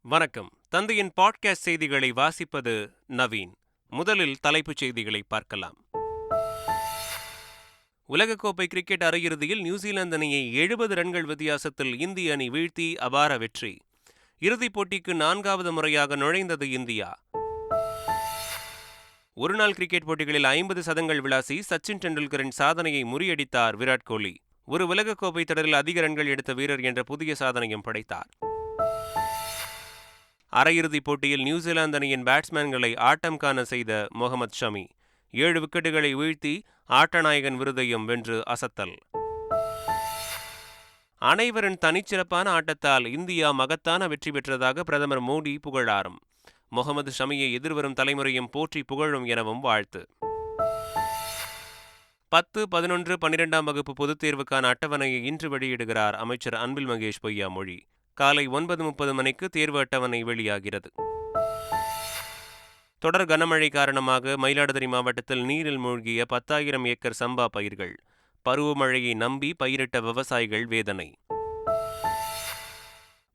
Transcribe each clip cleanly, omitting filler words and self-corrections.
வணக்கம். தந்தையின் பாட்காஸ்ட் செய்திகளை வாசிப்பது நவீன். முதலில் தலைப்புச் செய்திகளை பார்க்கலாம். உலகக்கோப்பை கிரிக்கெட் அரையிறுதியில் நியூசிலாந்து அணியை 70 ரன்கள் வித்தியாசத்தில் இந்திய அணி வீழ்த்தி அபார வெற்றி. இறுதிப் போட்டிக்கு 4வது முறையாக நுழைந்தது இந்தியா. ஒருநாள் கிரிக்கெட் போட்டிகளில் 50 சதங்கள் விளாசி சச்சின் டெண்டுல்கரின் சாதனையை முறியடித்தார் விராட் கோலி. ஒரு உலகக்கோப்பை தொடரில் அதிக ரன்கள் எடுத்த வீரர் என்ற புதிய சாதனையும் படைத்தார். அரையிறுதிப் போட்டியில் நியூசிலாந்து அணியின் பேட்ஸ்மேன்களை ஆட்டம் காண செய்த முகமது ஷமி 7 விக்கெட்டுகளை வீழ்த்தி ஆட்டநாயகன் விருதையும் வென்று அசத்தல். அனைவரின் தனிச்சிறப்பான ஆட்டத்தால் இந்தியா மகத்தான வெற்றி பெற்றதாக பிரதமர் மோடி புகழாரம். முகமது ஷமியை எதிர்வரும் தலைமுறையும் போற்றி புகழும் எனவும் வாழ்த்து. 10, 11, 12ஆம் வகுப்பு பொதுத் தேர்வுக்கான அட்டவணையை இன்று வெளியிடுகிறார் அமைச்சர் அன்பில் மகேஷ் பொய்யாமொழி. காலை 9:30 மணிக்கு தேர்வு அட்டவணை வெளியாகிறது. தொடர் கனமழை காரணமாக மயிலாடுதுறை மாவட்டத்தில் நீரில் மூழ்கிய 10,000 ஏக்கர் சம்பா பயிர்கள். பருவமழையை நம்பி பயிரிட்ட விவசாயிகள் வேதனை.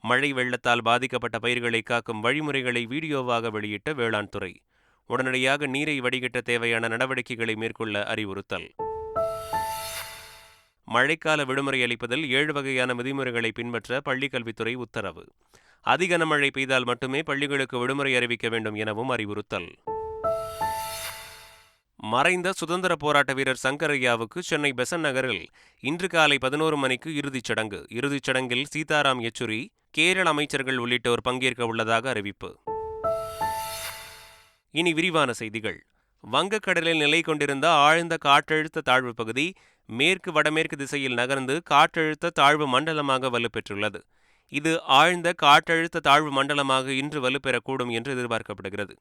மழை வெள்ளத்தால் பாதிக்கப்பட்ட பயிர்களை காக்கும் வழிமுறைகளை வீடியோவாக வெளியிட்ட வேளாண் துறை. உடனடியாக நீரை வடிகட்ட தேவையான நடவடிக்கைகளை மேற்கொள்ள அறிவுறுத்தல். மழைக்கால விடுமுறை அளிப்பதில் 7 வகையான விதிமுறைகளை பின்பற்ற பள்ளிக்கல்வித்துறை உத்தரவு. அதிக மழை பெய்தால் மட்டுமே பள்ளிகளுக்கு விடுமுறை அறிவிக்க வேண்டும் எனவும் அறிவுறுத்தல். மறைந்த சுதந்திர போராட்ட வீரர் சங்கரையாவுக்கு சென்னை பெசன்ட் நகரில் இன்று காலை 11 மணிக்கு இறுதிச் சடங்கு. இறுதிச் சடங்கில் சீதாராம் யெச்சூரி, கேரள அமைச்சர்கள் உள்ளிட்டோர் பங்கேற்க உள்ளதாக அறிவிப்பு. இனி விரிவான செய்திகள். வங்கக்கடலில் நிலை கொண்டிருந்த ஆழ்ந்த காற்றழுத்த தாழ்வு பகுதி மேற்கு வடமேற்கு திசையில் நகர்ந்து காற்றழுத்த தாழ்வு மண்டலமாக வலுப்பெற்றுள்ளது. இது ஆழ்ந்த காற்றழுத்த தாழ்வு மண்டலமாக இன்று வலுப்பெறக்கூடும் என்று எதிர்பார்க்கப்படுகிறது.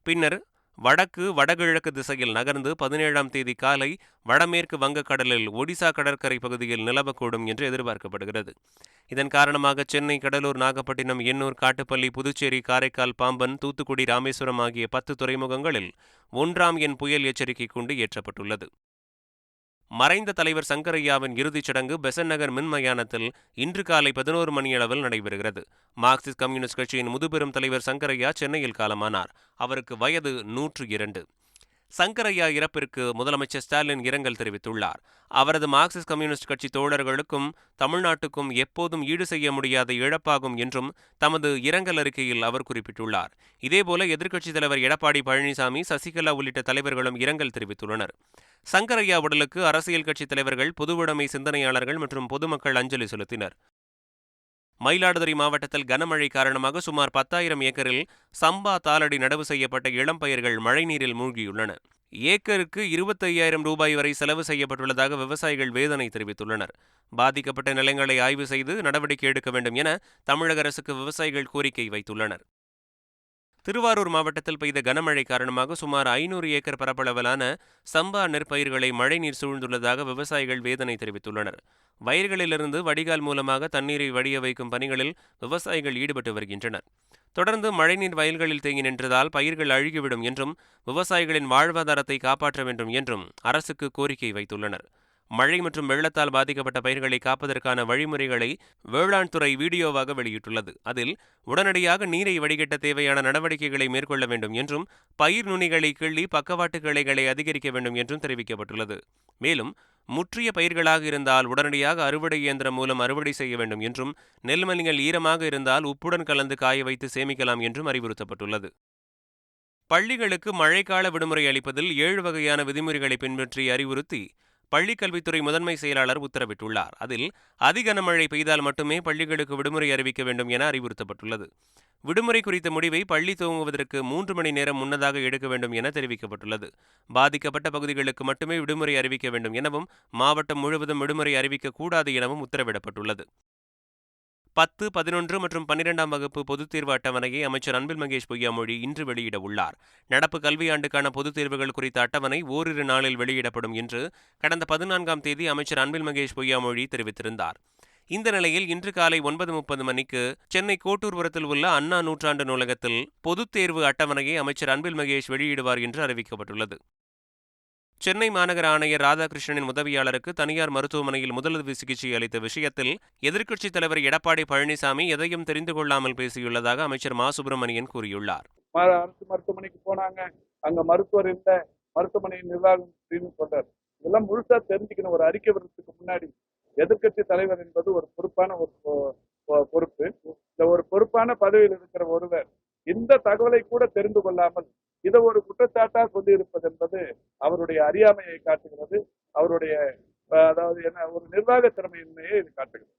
பின்னர் வடக்கு வடகிழக்கு திசையில் நகர்ந்து 17ஆம் தேதி காலை வடமேற்கு வங்கக்கடலில் ஒடிசா கடற்கரை பகுதியில் நிலவக்கூடும் என்று எதிர்பார்க்கப்படுகிறது. இதன் காரணமாக சென்னை, கடலூர், நாகப்பட்டினம், எண்ணூர், காட்டுப்பள்ளி, புதுச்சேரி, காரைக்கால், பாம்பன், தூத்துக்குடி, ராமேஸ்வரம் ஆகிய 10 துறைமுகங்களில் 1ஆம் எண் புயல் எச்சரிக்கை கூண்டு ஏற்றப்பட்டுள்ளது. மறைந்த தலைவர் சங்கரையாவின் இறுதிச் சடங்கு பெசன்ட் நகர் மின் மயானத்தில் இன்று காலை 11 மணியளவில் நடைபெறுகிறது. மார்க்சிஸ்ட் கம்யூனிஸ்ட் கட்சியின் முதுபெரும் தலைவர் சங்கரையா சென்னையில் காலமானார். அவருக்கு வயது 102. சங்கரையா இறப்பிற்கு முதலமைச்சர் ஸ்டாலின் இரங்கல் தெரிவித்துள்ளார். அவரது மார்க்சிஸ்ட் கம்யூனிஸ்ட் கட்சி தோழர்களுக்கும் தமிழ்நாட்டுக்கும் எப்போதும் ஈடு செய்ய முடியாத இழப்பாகும் என்றும் தமது இரங்கல் அறிக்கையில் அவர் குறிப்பிட்டுள்ளார். இதேபோல எதிர்க்கட்சித் தலைவர் எடப்பாடி பழனிசாமி, சசிகலா உள்ளிட்ட தலைவர்களும் இரங்கல் தெரிவித்துள்ளனர். சங்கரையா உடலுக்கு அரசியல் கட்சித் தலைவர்கள், பொதுவுடைமை சிந்தனையாளர்கள் மற்றும் பொதுமக்கள் அஞ்சலி செலுத்தினர். மயிலாடுதுறை மாவட்டத்தில் கனமழை காரணமாக சுமார் 10,000 ஏக்கரில் சம்பா தாளடி நடவு செய்யப்பட்ட இளம்பயிர்கள் மழைநீரில் மூழ்கியுள்ளன. ஏக்கருக்கு 25,000 ரூபாய் வரை செலவு செய்யப்பட்டுள்ளதாக விவசாயிகள் வேதனை தெரிவித்துள்ளனர். பாதிக்கப்பட்ட நிலங்களை ஆய்வு செய்து நடவடிக்கை எடுக்க வேண்டும் என தமிழக அரசுக்கு விவசாயிகள் கோரிக்கை வைத்துள்ளனர். திருவாரூர் மாவட்டத்தில் பெய்த கனமழை காரணமாக சுமார் 500 ஏக்கர் பரப்பளவிலான சம்பா நெற்பயிர்களை மழைநீர் சூழ்ந்துள்ளதாக விவசாயிகள் வேதனை தெரிவித்துள்ளனர். வயல்களிலிருந்து வடிகால் மூலமாக தண்ணீரை வடிய வைக்கும் பணிகளில் விவசாயிகள் ஈடுபட்டு வருகின்றனர். தொடர்ந்து மழைநீர் வயல்களில் தேங்கி நின்றதால் பயிர்கள் அழுகிவிடும் என்றும் விவசாயிகளின் வாழ்வாதாரத்தை காப்பாற்ற வேண்டும் என்றும் அரசுக்கு கோரிக்கை வைத்துள்ளனர். மழை மற்றும் வெள்ளத்தால் பாதிக்கப்பட்ட பயிர்களை காப்பதற்கான வழிமுறைகளை வேளாண் துறை வீடியோவாக வெளியிட்டுள்ளது. அதில் உடனடியாக நீரை வடிகட்ட தேவையான நடவடிக்கைகளை மேற்கொள்ள வேண்டும் என்றும் பயிர் நுனிகளை கிள்ளி பக்கவாட்டு கிளைகளை அதிகரிக்க வேண்டும் என்றும் தெரிவிக்கப்பட்டுள்ளது. மேலும் முற்றிய பயிர்களாக இருந்தால் உடனடியாக அறுவடை இயந்திரம் மூலம் அறுவடை செய்ய வேண்டும் என்றும் நெல்மணிகள் ஈரமாக இருந்தால் உப்புடன் கலந்து காய வைத்து சேமிக்கலாம் என்றும் அறிவுறுத்தப்பட்டுள்ளது. பள்ளிகளுக்கு மழைக்கால விடுமுறை அளிப்பதில் 7 வகையான விதிமுறைகளை பின்பற்றி அறிவுறுத்தி பள்ளிக்கல்வித்துறை முதன்மை செயலாளர் உத்தரவிட்டுள்ளார். அதில் அதிக மழை பெய்தால் மட்டுமே பள்ளிகளுக்கு விடுமுறை அறிவிக்க வேண்டும் என அறிவுறுத்தப்பட்டுள்ளது. விடுமுறை குறித்த முடிவை பள்ளி துவங்குவதற்கு 3 மணி நேரம் முன்னதாக எடுக்க வேண்டும் என தெரிவிக்கப்பட்டுள்ளது. பாதிக்கப்பட்ட பகுதிகளுக்கு மட்டுமே விடுமுறை அறிவிக்க வேண்டும் எனவும் மாவட்டம் முழுவதும் விடுமுறை அறிவிக்கக்கூடாது எனவும் உத்தரவிடப்பட்டுள்ளது. 10, 11 மற்றும் 12ஆம் வகுப்பு பொதுத் தேர்வு அட்டவணையை அமைச்சர் அன்பில் மகேஷ் பொய்யாமொழி இன்று வெளியிட உள்ளார். நடப்பு கல்வியாண்டுக்கான பொதுத் தேர்வுகள் குறித்த அட்டவணை ஓரிரு நாளில் வெளியிடப்படும் என்று கடந்த 14ஆம் தேதி அமைச்சர் அன்பில் மகேஷ் பொய்யாமொழி தெரிவித்திருந்தார். இந்த நிலையில் இன்று காலை 9:30 மணிக்கு சென்னை கோட்டூர்புரத்தில் உள்ள அண்ணா நூற்றாண்டு நூலகத்தில் பொதுத் தேர்வு அட்டவணையை அமைச்சர் அன்பில் மகேஷ் வெளியிடுவார் என்று அறிவிக்கப்பட்டுள்ளது. சென்னை மாநகர ஆணையர் ராதாகிருஷ்ணனின் உதவியாளருக்கு தனியார் மருத்துவமனையில் முதலுதவி சிகிச்சை அளித்த விஷயத்தில் எதிர்க்கட்சித் தலைவர் எடப்பாடி பழனிசாமி எதையும் தெரிந்து கொள்ளாமல் பேசியுள்ளதாக அமைச்சர் மா சுப்பிரமணியன் கூறியுள்ளார். அரசு மருத்துவமனைக்கு போனாங்க, அங்க மருத்துவர் இல்ல, மருத்துவமனையின் நிர்வாகம் சொல்றாரு. இதெல்லாம் முழுசா தெரிஞ்சுக்கணும். ஒரு அறிக்கை வர்றதுக்கு முன்னாடி எதிர்க்கட்சி தலைவர் என்பது ஒரு பொறுப்பான ஒரு பொறுப்பு. இந்த ஒரு பொறுப்பான பதவியில் இருக்கிற ஒருவர் இந்த தகவலை கூட தெரிந்து கொள்ளாமல் இதை ஒரு குற்றச்சாட்டா சொல்லியிருப்பது என்பது அவருடைய அறியாமையை காட்டுகிறது. அவருடைய அதாவது என்ன ஒரு நிர்வாக திறமையின்மையை இது காட்டுகிறது.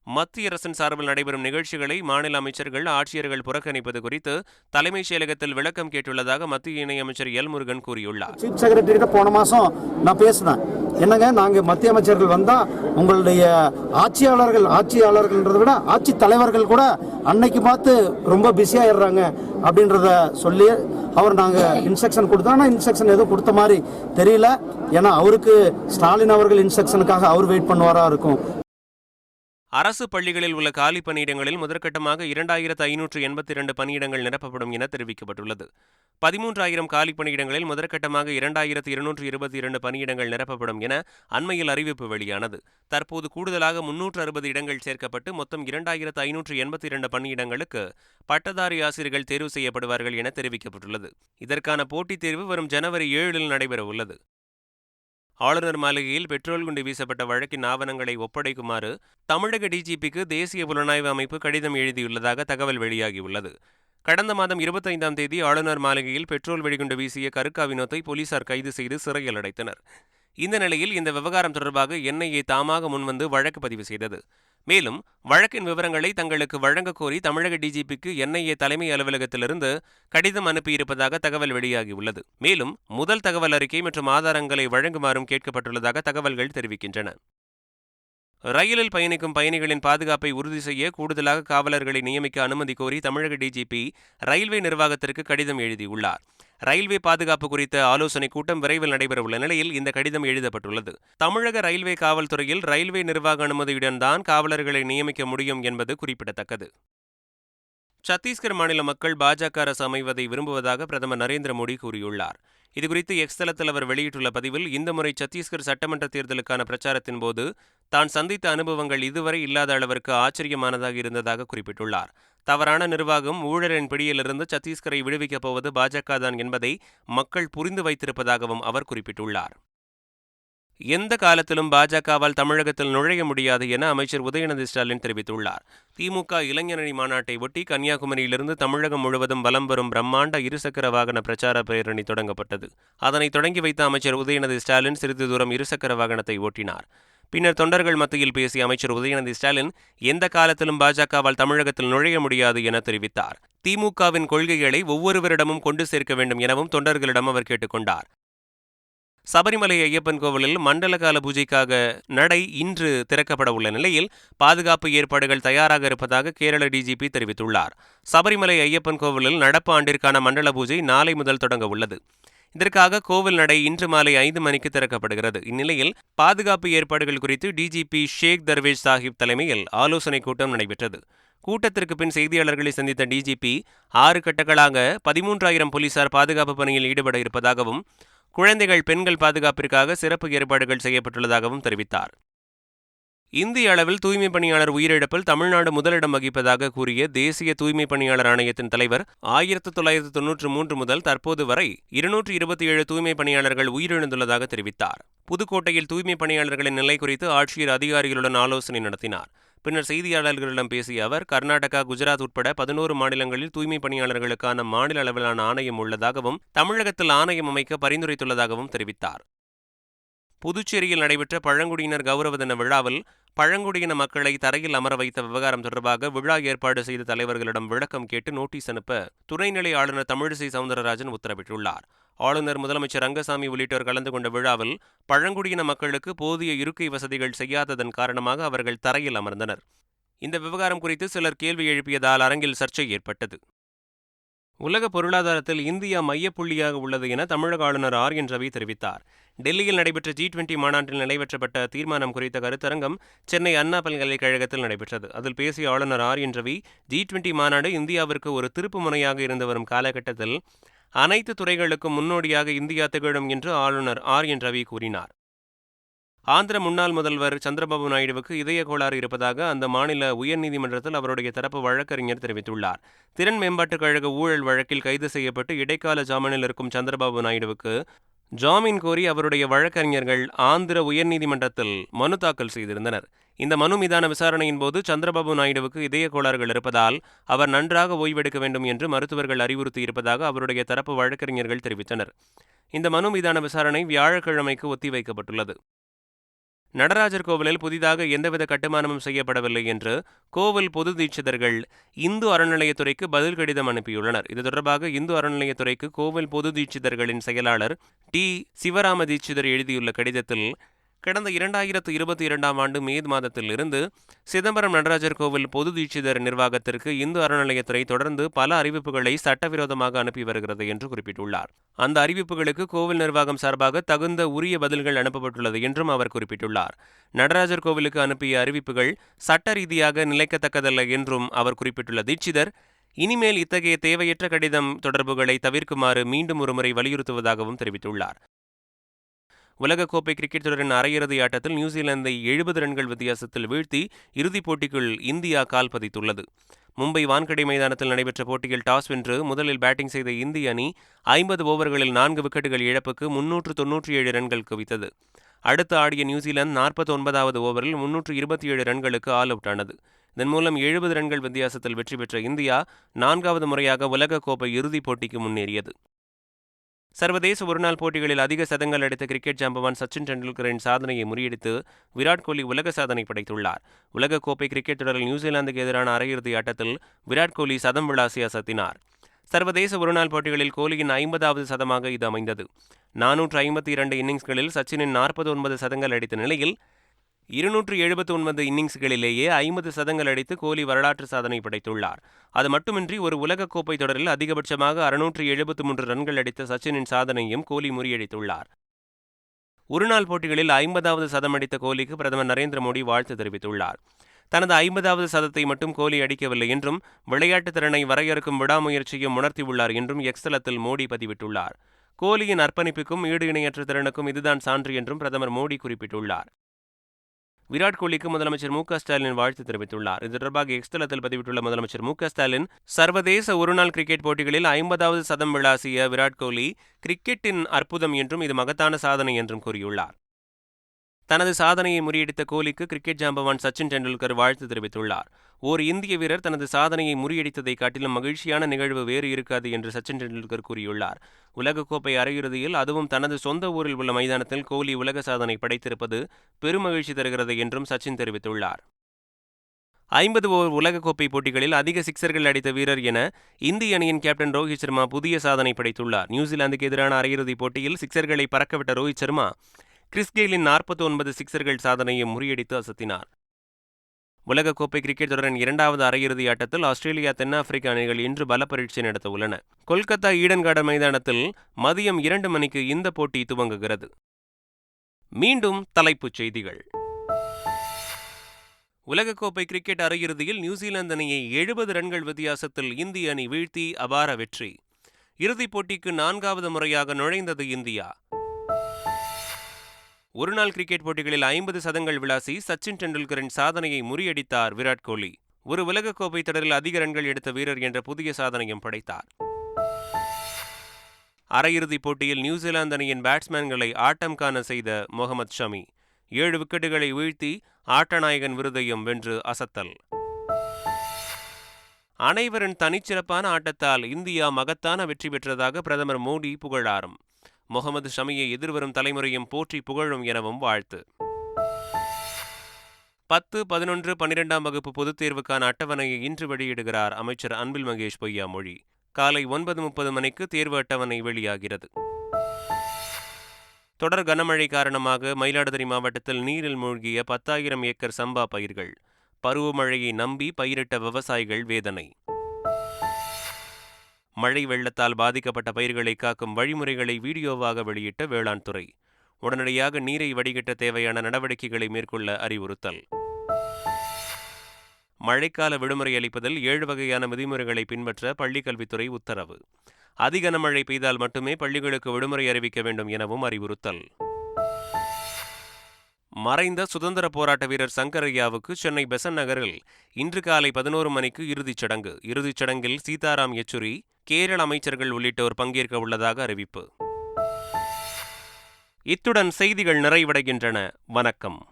மத்திய அரசின் சார்பில் நடைபெறும் நிகழ்ச்சிகளை மாநில அமைச்சர்கள், ஆட்சியர்கள் புறக்கணிப்பது குறித்து தலைமைச் செயலகத்தில் விளக்கம் கேட்டுள்ளதாக மத்திய இணையமைச்சர் எல் முருகன் கூறியுள்ளார். சீஃப் செக்ரட்டரி போன மாசம் நான் பேசினேன். என்னங்க, நாங்க மத்திய அமைச்சர்கள் வந்தா உங்களுடைய ஆட்சியாளர்கள்ன்றதை விட ஆட்சி தலைவர்கள் கூட அன்னைக்கு பார்த்து ரொம்ப பிஸியாயிடுறாங்க அப்படின்றத சொல்லி நாங்க இன்ஸ்ட்ரக்ஷன் கொடுத்தோம். ஆனால் இன்ஸ்ட்ரக்ஷன் எதுவும் கொடுத்த மாதிரி தெரியல. ஏன்னா அவருக்கு ஸ்டாலின் அவர்கள் இன்ஸ்ட்ரக்ஷனுக்காக அவர் வெயிட் பண்ணுவாரா இருக்கும். அரசு பள்ளிகளில் உள்ள காலி பணியிடங்களில் முதற்கட்டமாக 2582 பணியிடங்கள் நிரப்பப்படும் என தெரிவிக்கப்பட்டுள்ளது. 13,000 காலி பணியிடங்களில் முதற்கட்டமாக 2222 பணியிடங்கள் நிரப்பப்படும் என அண்மையில் அறிவிப்பு வெளியானது. தற்போது கூடுதலாக 360 இடங்கள் சேர்க்கப்பட்டு மொத்தம் 2582 பணியிடங்களுக்கு பட்டதாரி ஆசிரியர்கள் தேர்வு செய்யப்படுவார்கள் என தெரிவிக்கப்பட்டுள்ளது. இதற்கான போட்டித் தேர்வு வரும் ஜனவரி 7 நடைபெறவுள்ளது. ஆளுநர் மாளிகையில் பெட்ரோல் குண்டு வீசப்பட்ட வழக்கின் ஆவணங்களை ஒப்படைக்குமாறு தமிழக டிஜிபிக்கு தேசிய புலனாய்வு அமைப்பு கடிதம் எழுதியுள்ளதாக தகவல் வெளியாகியுள்ளது. கடந்த மாதம் 25ஆம் தேதி ஆளுநர் மாளிகையில் பெட்ரோல் வெடிகுண்டு வீசிய கருக்கா வினோத்தை போலீசார் கைது செய்து சிறையில் அடைத்தனர். இந்த நிலையில் இந்த விவகாரம் தொடர்பாக என்ஐஏ தாமாக முன்வந்து வழக்கு பதிவு செய்தது. மேலும் வழக்கின் விவரங்களை தங்களுக்கு வழங்க கோரி தமிழக டிஜிபிக்கு என்ஐஏ தலைமை அலுவலகத்திலிருந்து கடிதம் அனுப்பியிருப்பதாக தகவல் வெளியாகியுள்ளது. மேலும் முதல் தகவல் அறிக்கை மற்றும் ஆதாரங்களை வழங்குமாறும் கேட்கப்பட்டுள்ளதாக தகவல்கள் தெரிவிக்கின்றன. ரயிலில் பயணிக்கும் பயணிகளின் பாதுகாப்பை உறுதி செய்ய கூடுதலாக காவலர்களை நியமிக்க அனுமதி கோரி தமிழக டிஜிபி ரயில்வே நிர்வாகத்திற்கு கடிதம் எழுதியுள்ளார். ரயில்வே பாதுகாப்பு குறித்த ஆலோசனைக் கூட்டம் விரைவில் நடைபெறவுள்ள நிலையில் இந்த கடிதம் எழுதப்பட்டுள்ளது. தமிழக ரயில்வே காவல்துறையில் ரயில்வே நிர்வாக அனுமதியுடன் தான் காவலர்களை நியமிக்க முடியும் என்பது குறிப்பிடத்தக்கது. சத்தீஸ்கர் மாநில மக்கள் பாஜக அரசு அமைவதை விரும்புவதாக பிரதமர் நரேந்திர மோடி கூறியுள்ளார். இதுகுறித்து எக்ஸ் தளத்தில் அவர் வெளியிட்டுள்ள பதிவில், இந்த முறை சத்தீஸ்கர் சட்டமன்ற தேர்தலுக்கான பிரச்சாரத்தின் போது தான் சந்தித்த அனுபவங்கள் இதுவரை இல்லாத அளவிற்கு ஆச்சரியமானதாக இருந்ததாக குறிப்பிட்டுள்ளார். தவறான நிர்வாகம், ஊழலின் பிடியிலிருந்து சத்தீஸ்கரை விடுவிக்கப் போவது பாஜக தான் என்பதை மக்கள் புரிந்து வைத்திருப்பதாகவும் அவர் குறிப்பிட்டுள்ளார். எந்த காலத்திலும் பாஜகவால் தமிழகத்தில் நுழைய முடியாது என அமைச்சர் உதயநிதி ஸ்டாலின் தெரிவித்துள்ளார். திமுக இளைஞரணி மாநாட்டை ஒட்டி கன்னியாகுமரியிலிருந்து தமிழகம் முழுவதும் வலம் வரும் பிரம்மாண்ட இருசக்கர வாகன பிரச்சார பேரணி தொடங்கப்பட்டது. அதனை தொடங்கி வைத்த அமைச்சர் உதயநிதி ஸ்டாலின் சிறிது தூரம் இருசக்கர வாகனத்தை ஓட்டினார். பின்னர் தொண்டர்கள் மத்தியில் பேசிய அமைச்சர் உதயநிதி ஸ்டாலின் எந்த காலத்திலும் பாஜகவால் தமிழகத்தில் நுழைய முடியாது என தெரிவித்தார். திமுகவின் கொள்கைகளை ஒவ்வொருவரிடமும் கொண்டு சேர்க்க வேண்டும் எனவும் தொண்டர்களிடம் அவர் கேட்டுக்கொண்டார். சபரிமலை ஐயப்பன் கோவிலில் மண்டல கால பூஜைக்காக நடை இன்று திறக்கப்பட உள்ள நிலையில் பாதுகாப்பு ஏற்பாடுகள் தயாராக இருப்பதாக கேரள டிஜிபி தெரிவித்துள்ளார். சபரிமலை ஐயப்பன் கோவிலில் நடப்பு ஆண்டிற்கான மண்டல பூஜை நாளை முதல் தொடங்க உள்ளது. இதற்காக கோவில் நடை இன்று மாலை 5 மணிக்கு திறக்கப்படுகிறது. இந்நிலையில் பாதுகாப்பு ஏற்பாடுகள் குறித்து டிஜிபி ஷேக் தர்வேஷ் சாஹிப் தலைமையில் ஆலோசனைக் கூட்டம் நடைபெற்றது. கூட்டத்திற்கு பின் செய்தியாளர்களை சந்தித்த டிஜிபி 6 கட்டங்களாக 13,000 போலீசார் பாதுகாப்பு பணியில் ஈடுபட இருப்பதாகவும் குழந்தைகள், பெண்கள் பாதுகாப்பிற்காக சிறப்பு ஏற்பாடுகள் செய்யப்பட்டுள்ளதாகவும் தெரிவித்தார். இந்திய அளவில் தூய்மை பணியாளர் உயிரிழப்பில் தமிழ்நாடு முதலிடம் வகிப்பதாக கூறிய தேசிய தூய்மை பணியாளர் ஆணையத்தின் தலைவர் 1993 முதல் தற்போது வரை 227 தூய்மை பணியாளர்கள் உயிரிழந்துள்ளதாக தெரிவித்தார். புதுக்கோட்டையில் தூய்மை பணியாளர்களின் நிலை குறித்து ஆட்சியர் அதிகாரிகளுடன் ஆலோசனை நடத்தினார். பின்னர் செய்தியாளர்களிடம் பேசிய அவர், கர்நாடகா, குஜராத் உட்பட 11 மாநிலங்களில் தூய்மை பணியாளர்களுக்கான மாநில அளவிலான ஆணையம் உள்ளதாகவும் தமிழகத்தில் ஆணையம் அமைக்க பரிந்துரைத்துள்ளதாகவும் தெரிவித்தார். புதுச்சேரியில் நடைபெற்ற பழங்குடியினர் கௌரவ தின விழாவில் பழங்குடியின மக்களை தரையில் அமர வைத்த விவகாரம் தொடர்பாக விழா ஏற்பாடு செய்த தலைவர்களிடம் விளக்கம் கேட்டு நோட்டீஸ் அனுப்ப துணைநிலை ஆளுநர் தமிழிசை சவுந்தரராஜன் உத்தரவிட்டுள்ளார். ஆளுநர், முதலமைச்சர் ரங்கசாமி உள்ளிட்டோர் கலந்து கொண்ட விழாவில் பழங்குடியின மக்களுக்கு போதிய இருக்கை வசதிகள் செய்யாததன் காரணமாக அவர்கள் தரையில் அமர்ந்தனர். இந்த விவகாரம் குறித்து சிலர் கேள்வி எழுப்பியதால் அரங்கில் சர்ச்சை ஏற்பட்டது. உலக பொருளாதாரத்தில் இந்தியா மையப்புள்ளியாக உள்ளது என தமிழக ஆளுநர் ஆர்.என். ரவி தெரிவித்தார். டெல்லியில் நடைபெற்ற G20 மாநாட்டில் நிறைவேற்றப்பட்ட தீர்மானம் குறித்த கருத்தரங்கம் சென்னை அண்ணா பல்கலைக்கழகத்தில் நடைபெற்றது. அதில் பேசிய ஆளுநர் ஆர்.என். ரவி, G20 மாநாடு இந்தியாவிற்கு ஒரு திருப்பு முனையாக இருந்து வரும் காலகட்டத்தில் அனைத்து துறைகளுக்கும் முன்னோடியாக இந்தியா திகழும் என்று ஆளுநர் ஆர்.என். ரவி கூறினார். ஆந்திர முன்னாள் முதல்வர் சந்திரபாபு நாயுடுவுக்கு இதய கோளாறு இருப்பதாக அந்த மாநில உயர்நீதிமன்றத்தில் அவருடைய தரப்பு வழக்கறிஞர் தெரிவித்துள்ளார். திறன் மேம்பாட்டுக் கழக ஊழல் வழக்கில் கைது செய்யப்பட்டு இடைக்கால ஜாமீனில் இருக்கும் சந்திரபாபு நாயுடுவுக்கு ஜாமீன் கோரி அவருடைய வழக்கறிஞர்கள் ஆந்திர உயர்நீதிமன்றத்தில் மனு தாக்கல் செய்திருந்தனர். இந்த மனு மீதான விசாரணையின் போது சந்திரபாபு நாயுடுவுக்கு இதய கோளாறுகள் இருப்பதால் அவர் நன்றாக ஓய்வெடுக்க வேண்டும் என்று மருத்துவர்கள் அறிவுறுத்தியிருப்பதாக அவருடைய தரப்பு வழக்கறிஞர்கள் தெரிவித்தனர். இந்த மனு மீதான விசாரணை வியாழக்கிழமைக்கு ஒத்திவைக்கப்பட்டுள்ளது. நடராஜர் கோவிலில் புதிதாக எந்தவித கட்டுமானமும் செய்யப்படவில்லை என்று கோவில் பொது தீட்சிதர்கள் இந்து அறநிலையத்துறைக்கு பதில் கடிதம் அனுப்பியுள்ளனர். இது தொடர்பாக இந்து அறநிலையத்துறைக்கு கோவில் பொது தீட்சிதர்களின் செயலாளர் டி. சிவராம தீட்சிதர் எழுதியுள்ள கடிதத்தில், கடந்த 2022ஆம் ஆண்டு மே மாதத்தில் இருந்து சிதம்பரம் நடராஜர் கோவில் பொது தீட்சிதர் நிர்வாகத்திற்கு இந்து அறநிலையத்துறை தொடர்ந்து பல அறிவிப்புகளை சட்டவிரோதமாக அனுப்பி வருகிறது என்று குறிப்பிட்டுள்ளார். அந்த அறிவிப்புகளுக்கு கோவில் நிர்வாகம் சார்பாக தகுந்த உரிய பதில்கள் அனுப்பப்பட்டுள்ளது என்றும் அவர் குறிப்பிட்டுள்ளார். நடராஜர் கோவிலுக்கு அனுப்பிய அறிவிப்புகள் சட்ட ரீதியாக நிலைக்கத்தக்கதல்ல என்றும் அவர் குறிப்பிட்டுள்ள தீட்சிதர், இனிமேல் இத்தகைய தேவையற்ற கடிதம் தொடர்புகளை தவிர்க்குமாறு மீண்டும் ஒருமுறை வலியுறுத்துவதாகவும் தெரிவித்துள்ளார். உலகக்கோப்பை கிரிக்கெட் தொடரின் அரையிறுதி ஆட்டத்தில் நியூசிலாந்தை 70 ரன்கள் வித்தியாசத்தில் வீழ்த்தி இறுதிப் போட்டிக்குள் இந்தியா கால் பதித்துள்ளது. மும்பை வான்கடை மைதானத்தில் நடைபெற்ற போட்டியில் டாஸ் வென்று முதலில் பேட்டிங் செய்த இந்திய அணி 50 ஓவர்களில் 4 விக்கெட்டுகள் இழப்புக்கு 397 ரன்கள் குவித்தது. அடுத்து ஆடிய நியூசிலாந்து 49வது ஓவரில் 327 ரன்களுக்கு ஆல் அவுட் ஆனது. இதன் மூலம் 70 ரன்கள் வித்தியாசத்தில் வெற்றி பெற்ற இந்தியா 4வது முறையாக உலகக்கோப்பை இறுதிப் போட்டிக்கு முன்னேறியது. சர்வதேச ஒருநாள் போட்டிகளில் அதிக சதங்கள் அடித்த கிரிக்கெட் ஜாம்பவான் சச்சின் டெண்டுல்கரின் சாதனையை முறியடித்து விராட் கோலி உலக சாதனை படைத்துள்ளார். உலகக்கோப்பை கிரிக்கெட் தொடரில் நியூசிலாந்துக்கு எதிரான அரையிறுதி ஆட்டத்தில் விராட் கோலி சதம் விளாசி அசத்தினார். சர்வதேச ஒருநாள் போட்டிகளில் கோலியின் 50வது சதமாக இது அமைந்தது. 452 இன்னிங்ஸ்களில் சச்சினின் 49 சதங்கள் அடித்த நிலையில் 279 இன்னிங்ஸ்களிலேயே 50 சதங்கள் அடித்து கோலி வரலாற்று சாதனை படைத்துள்ளார். அது மட்டுமின்றி ஒரு உலகக்கோப்பை தொடரில் அதிகபட்சமாக 673 ரன்கள் அடித்த சச்சினின் சாதனையும் கோலி முறியடித்துள்ளார். ஒருநாள் போட்டிகளில் 50வது சதம் அடித்த கோலிக்கு பிரதமர் நரேந்திர மோடி வாழ்த்து தெரிவித்துள்ளார். தனது 50வது சதத்தை மட்டும் கோலி அடிக்கவில்லை என்றும் விளையாட்டு திறனை வரையறுக்கும் விடாமுயற்சியும் உணர்த்தியுள்ளார் என்றும் எக்ஸ் தளத்தில் மோடி பதிவிட்டுள்ளார். கோலியின் அர்ப்பணிப்புக்கும் ஈடு இணையற்ற திறனுக்கும் இதுதான் சான்று என்றும் பிரதமர் மோடி குறிப்பிட்டுள்ளார். விராட் கோலிக்கு முதலமைச்சர் மு.க. ஸ்டாலின் வாழ்த்து தெரிவித்துள்ளார். இது தொடர்பாக எக்ஸ் தளத்தில் பதிவிட்டுள்ள முதலமைச்சர் மு.க. ஸ்டாலின், சர்வதேச ஒருநாள் கிரிக்கெட் போட்டிகளில் 50வது சதம் விளாசிய விராட் கோலி கிரிக்கெட்டின் அற்புதம் என்றும் இது மகத்தான சாதனை என்றும் கூறியுள்ளார். தனது சாதனையை முறியடித்த கோலிக்கு கிரிக்கெட் ஜாம்பவான் சச்சின் டெண்டுல்கர் வாழ்த்து தெரிவித்துள்ளார். ஓர் இந்திய வீரர் தனது சாதனையை முறியடித்ததை காட்டிலும் மகிழ்ச்சியான நிகழ்வு வேறு இருக்காது என்று சச்சின் டெண்டுல்கர் கூறியுள்ளார். உலகக்கோப்பை அரையிறுதியில் அதுவும் தனது சொந்த ஊரில் உள்ள மைதானத்தில் கோலி உலக சாதனை படைத்திருப்பது பெருமகிழ்ச்சி தருகிறது என்றும் சச்சின் தெரிவித்துள்ளார். 50 ஓவர் உலகக்கோப்பை போட்டிகளில் அதிக சிக்சர்கள் அடித்த வீரர் என இந்திய அணியின் கேப்டன் ரோஹித் சர்மா புதிய சாதனை படைத்துள்ளார். நியூசிலாந்துக்கு எதிரான அரையிறுதிப் போட்டியில் சிக்சர்களை பறக்கவிட்ட ரோஹித் சர்மா கிறிஸ் கெயிலின் 49 சிக்சர்கள் சாதனையை முறியடித்து அசத்தினார். உலகக்கோப்பை கிரிக்கெட் தொடரின் 2வது அரையிறுதி ஆட்டத்தில் ஆஸ்திரேலியா தென்னாப்பிரிக்க அணிகள் இன்று பல பரீட்சை நடத்த உள்ளன. கொல்கத்தா ஈடன் கார்டன் மைதானத்தில் மதியம் 2 மணிக்கு இந்த போட்டி துவங்குகிறது. மீண்டும் தலைப்புச் செய்திகள். உலகக்கோப்பை கிரிக்கெட் அரையிறுதியில் நியூசிலாந்து அணியை 70 ரன்கள் வித்தியாசத்தில் இந்திய அணி வீழ்த்தி அபார வெற்றி. இறுதிப் போட்டிக்கு 4வது முறையாக நுழைந்தது இந்தியா. ஒருநாள் கிரிக்கெட் போட்டிகளில் 50 சதங்கள் விளாசி சச்சின் டெண்டுல்கரின் சாதனையை முறியடித்தார் விராட் கோலி. ஒரு உலகக்கோப்பை தொடரில் அதிக ரன்கள் எடுத்த வீரர் என்ற புதிய சாதனையும் படைத்தார். அரையிறுதிப் போட்டியில் நியூசிலாந்து அணியின் பேட்ஸ்மேன்களை ஆட்டம் காண செய்த முகமது ஷமி 7 விக்கெட்டுகளை வீழ்த்தி ஆட்டநாயகன் விருதையும் வென்று அசத்தல். அனைவரின் தனிச்சிறப்பான ஆட்டத்தால் இந்தியா மகத்தான வெற்றி பெற்றதாக பிரதமர் மோடி புகழாரம். முகமது ஷமியை எதிர்வரும் தலைமுறையும் போற்றி புகழும் எனவும் வாழ்த்து. 10, 11, 12ஆம் வகுப்பு பொதுத் தேர்வுக்கான அட்டவணையை இன்று வெளியிடுகிறார் அமைச்சர் அன்பில் மகேஷ் பொய்யாமொழி. காலை 9:30 மணிக்கு தேர்வு அட்டவணை வெளியாகிறது. தொடர் கனமழை காரணமாக மயிலாடுதுறை மாவட்டத்தில் நீரில் மூழ்கிய 10,000 ஏக்கர் சம்பா பயிர்கள். பருவமழையை நம்பி பயிரிட்ட விவசாயிகள் வேதனை. மழை வெள்ளத்தால் பாதிக்கப்பட்ட பயிர்களை காக்கும் வழிமுறைகளை வீடியோவாக வெளியிட்ட வேளாண் துறை. உடனடியாக நீரை வடிகட்ட தேவையான நடவடிக்கைகளை மேற்கொள்ள அறிவுறுத்தல். மழைக்கால விடுமுறை அளிப்பதில் 7 வகையான விதிமுறைகளை பின்பற்ற பள்ளிக்கல்வித்துறை உத்தரவு. அதிக கனமழை பெய்தால் மட்டுமே பள்ளிகளுக்கு விடுமுறை அறிவிக்க வேண்டும் எனவும் அறிவுறுத்தல். மறைந்த சுதந்திர போராட்ட வீரர் சங்கரையாவுக்கு சென்னை பெசன்ட் நகரில் இன்று காலை 11 மணிக்கு இறுதிச் சடங்கு. இறுதிச் சடங்கில் சீதாராம் யெச்சூரி, கேரள அமைச்சர்கள் உள்ளிட்டோர் பங்கேற்க உள்ளதாக அறிவிப்பு. இத்துடன் செய்திகள் நிறைவடைகின்றன. வணக்கம்.